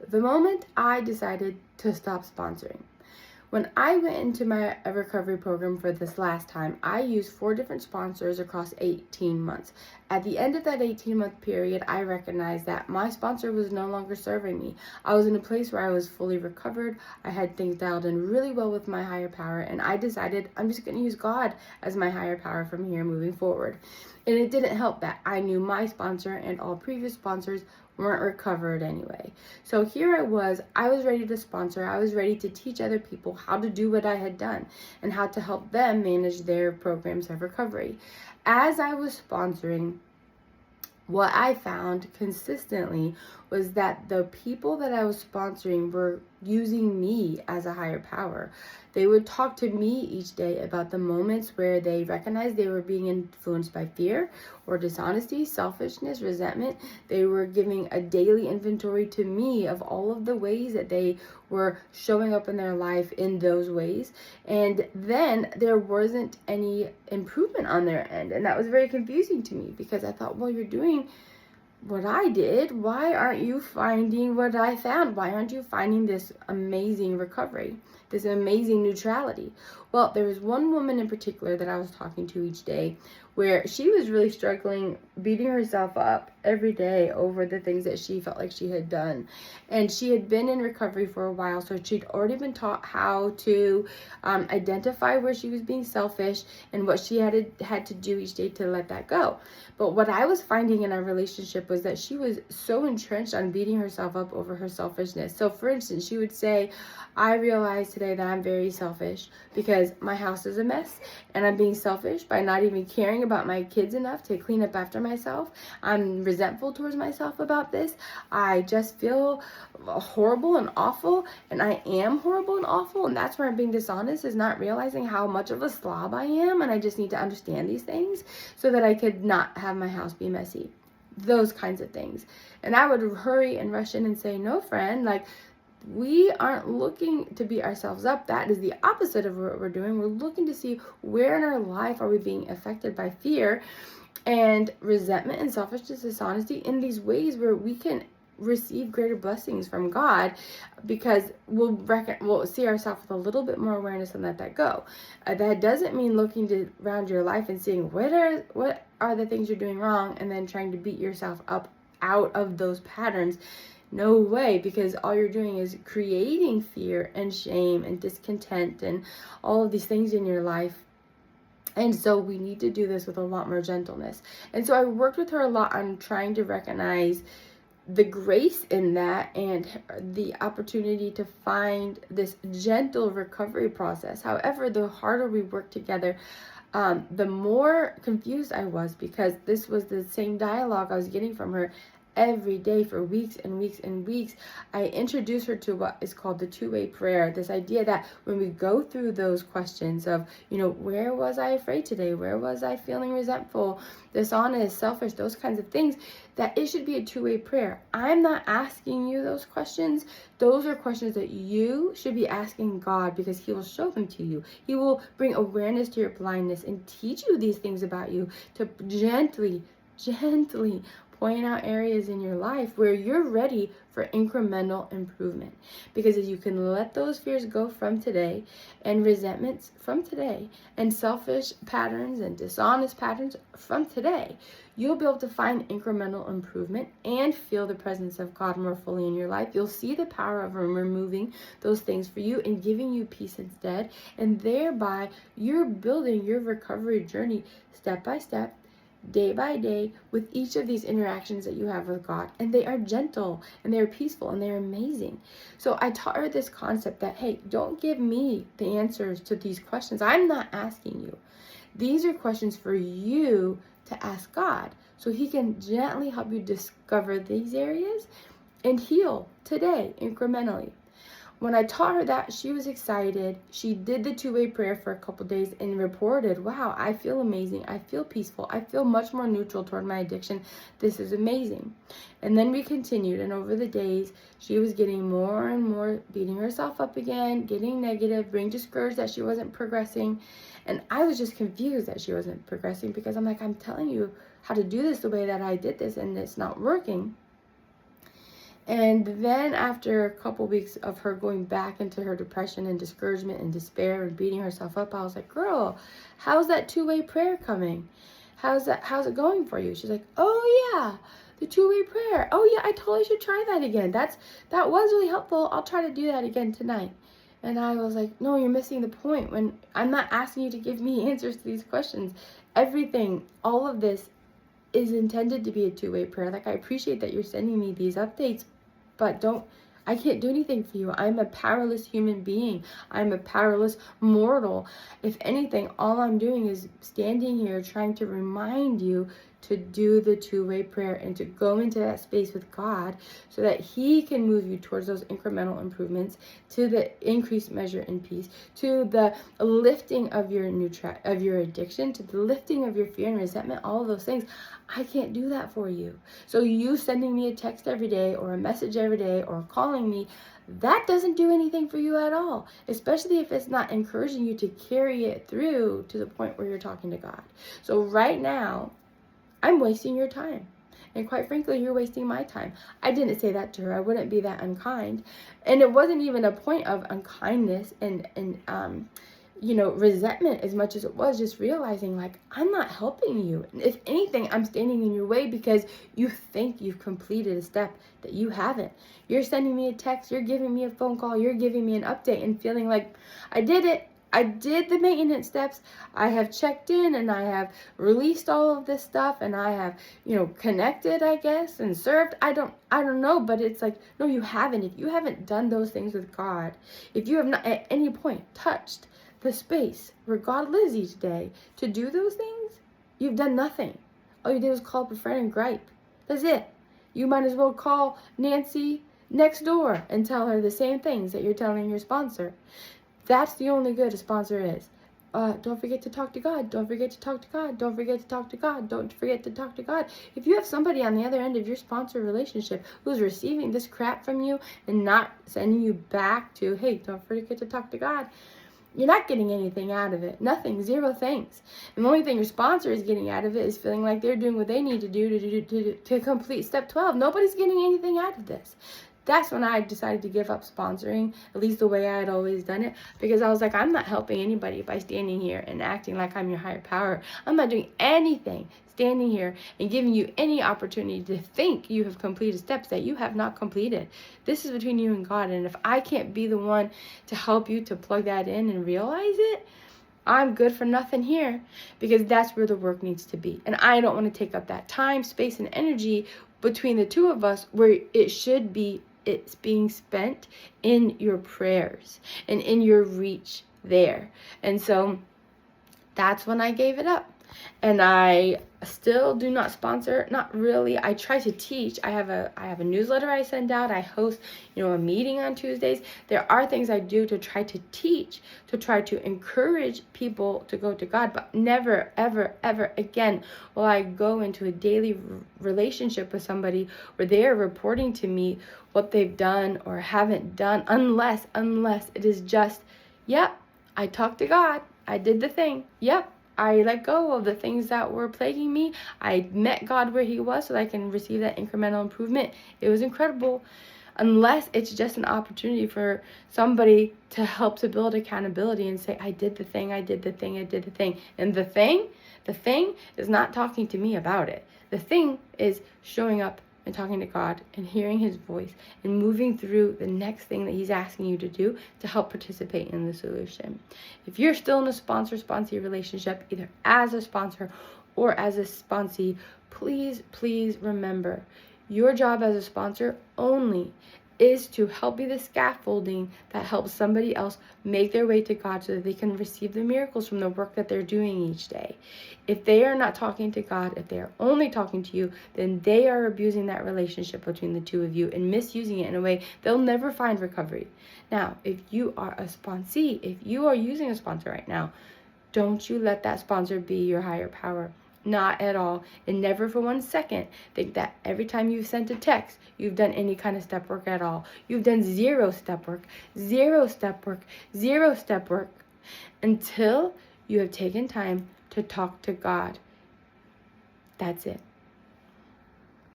The moment I decided to stop sponsoring. When I went into my recovery program for this last time, I used 4 different sponsors across 18 months. At the end of that 18-month period, I recognized that my sponsor was no longer serving me. I was in a place where I was fully recovered. I had things dialed in really well with my higher power, and I decided I'm just going to use God as my higher power from here moving forward. And it didn't help that I knew my sponsor and all previous sponsors weren't recovered anyway. So here I was ready to sponsor. I was ready to teach other people how to do what I had done and how to help them manage their programs of recovery. As I was sponsoring, what I found consistently was that the people that I was sponsoring were using me as a higher power. They would talk to me each day about the moments where they recognized they were being influenced by fear or dishonesty, selfishness, resentment. They were giving a daily inventory to me of all of the ways that they were showing up in their life in those ways. And then there wasn't any improvement on their end. And that was very confusing to me because I thought, well, you're doing what I did. Why aren't you finding what I found? Why aren't you finding this amazing recovery, this amazing neutrality? Well, there was one woman in particular that I was talking to each day where she was really struggling, beating herself up every day over the things that she felt like she had done. And she had been in recovery for a while, so she'd already been taught how to identify where she was being selfish and what she had to do each day to let that go. But what I was finding in our relationship was that she was so entrenched on beating herself up over her selfishness. So for instance, she would say, I realized today that I'm very selfish because my house is a mess and I'm being selfish by not even caring about my kids enough to clean up after myself. I'm resentful towards myself about this. I just feel horrible and awful, and I am horrible and awful, and that's where I'm being dishonest, is not realizing how much of a slob I am, and I just need to understand these things so that I could not have my house be messy. Those kinds of things. And I would hurry and rush in and say, no, friend, like, we aren't looking to beat ourselves up. That is the opposite of what we're doing. We're looking to see where in our life are we being affected by fear and resentment and selfishness, dishonesty, in these ways where we can receive greater blessings from God, because we'll see ourselves with a little bit more awareness and let that go. That doesn't mean looking around your life and seeing what are the things you're doing wrong and then trying to beat yourself up out of those patterns. No way, because all you're doing is creating fear and shame and discontent and all of these things in your life. And so we need to do this with a lot more gentleness. And so I worked with her a lot on trying to recognize the grace in that and the opportunity to find this gentle recovery process. However, the harder we work together, the more confused I was, because this was the same dialogue I was getting from her every day for weeks and weeks and weeks. I introduced her to what is called the two-way prayer. This idea that when we go through those questions of, where was I afraid today? Where was I feeling resentful, dishonest, selfish, those kinds of things, that it should be a two-way prayer. I'm not asking you those questions. Those are questions that you should be asking God, because He will show them to you. He will bring awareness to your blindness and teach you these things about you, to gently point out areas in your life where you're ready for incremental improvement. Because if you can let those fears go from today, and resentments from today, and selfish patterns and dishonest patterns from today, you'll be able to find incremental improvement and feel the presence of God more fully in your life. You'll see the power of Him removing those things for you and giving you peace instead. And thereby, you're building your recovery journey step by step, day by day, with each of these interactions that you have with God. And they are gentle, and they're peaceful, and they're amazing. So I taught her this concept that, hey, don't give me the answers to these questions. I'm not asking you. These are questions for you to ask God, so He can gently help you discover these areas and heal today incrementally. When I taught her that, she was excited. She did the two-way prayer for a couple days and reported, wow, I feel amazing. I feel peaceful. I feel much more neutral toward my addiction. This is amazing. And then we continued, and over the days, she was getting more and more, beating herself up again, getting negative, being discouraged that she wasn't progressing. And I was just confused that she wasn't progressing, because I'm like, I'm telling you how to do this the way that I did this, and it's not working. And then after a couple weeks of her going back into her depression and discouragement and despair and beating herself up, I was like, girl, how's that two-way prayer coming? How's it going for you? She's like, oh yeah, the two-way prayer. Oh yeah, I totally should try that again. That was really helpful. I'll try to do that again tonight. And I was like, no, you're missing the point. When I'm not asking you to give me answers to these questions. Everything, all of this is intended to be a two-way prayer. Like, I appreciate that you're sending me these updates, but I can't do anything for you. I'm a powerless human being. I'm a powerless mortal. If anything, all I'm doing is standing here trying to remind you to do the two-way prayer and to go into that space with God so that He can move you towards those incremental improvements, to the increased measure in peace, to the lifting of your addiction, to the lifting of your fear and resentment, all of those things. I can't do that for you. So you sending me a text every day or a message every day or calling me, that doesn't do anything for you at all, especially if it's not encouraging you to carry it through to the point where you're talking to God. So right now, I'm wasting your time. And quite frankly, you're wasting my time. I didn't say that to her. I wouldn't be that unkind. And it wasn't even a point of unkindness and resentment as much as it was just realizing, like, I'm not helping you. If anything, I'm standing in your way because you think you've completed a step that you haven't. You're sending me a text, you're giving me a phone call, you're giving me an update and feeling like I did it. I did the maintenance steps. I have checked in and I have released all of this stuff and I have, connected, I guess, and served. I don't know, but it's like, no, you haven't. If you haven't done those things with God, if you have not at any point touched the space where God lives each day to do those things, you've done nothing. All you did was call up a friend and gripe. That's it. You might as well call Nancy next door and tell her the same things that you're telling your sponsor. That's the only good a sponsor is. Don't forget to talk to God. Don't forget to talk to God. Don't forget to talk to God. Don't forget to talk to God. If you have somebody on the other end of your sponsor relationship who's receiving this crap from you and not sending you back to, hey, don't forget to talk to God, you're not getting anything out of it. Nothing. Zero things. And the only thing your sponsor is getting out of it is feeling like they're doing what they need to do to complete step 12. Nobody's getting anything out of this. That's when I decided to give up sponsoring, at least the way I had always done it, because I was like, I'm not helping anybody by standing here and acting like I'm your higher power. I'm not doing anything standing here and giving you any opportunity to think you have completed steps that you have not completed. This is between you and God, and if I can't be the one to help you to plug that in and realize it, I'm good for nothing here, because that's where the work needs to be. And I don't want to take up that time, space, and energy between the two of us where it should be. It's being spent in your prayers and in your reach there. And so that's when I gave it up. And I still do not sponsor, not really. I try to teach. I have a newsletter I send out. I host, a meeting on Tuesdays. There are things I do to try to teach, to try to encourage people to go to God, but never, ever, ever again will I go into a daily relationship with somebody where they are reporting to me what they've done or haven't done, unless it is just, yep, I talked to God. I did the thing. Yep. I let go of the things that were plaguing me. I met God where He was so that I can receive that incremental improvement. It was incredible. Unless it's just an opportunity for somebody to help to build accountability and say, I did the thing, I did the thing, I did the thing. And the thing is not talking to me about it. The thing is showing up and talking to God and hearing His voice and moving through the next thing that He's asking you to do to help participate in the solution. If you're still in a sponsor-sponsee relationship, either as a sponsor or as a sponsee, please remember, your job as a sponsor only is to help be the scaffolding that helps somebody else make their way to God so that they can receive the miracles from the work that they're doing each day. If they are not talking to God, if they are only talking to you, then they are abusing that relationship between the two of you and misusing it in a way they'll never find recovery. Now, if you are a sponsee, if you are using a sponsor right now, don't you let that sponsor be your higher power. Not at all. And never for 1 second think that every time you've sent a text, you've done any kind of step work at all. You've done zero step work until you have taken time to talk to God. That's it.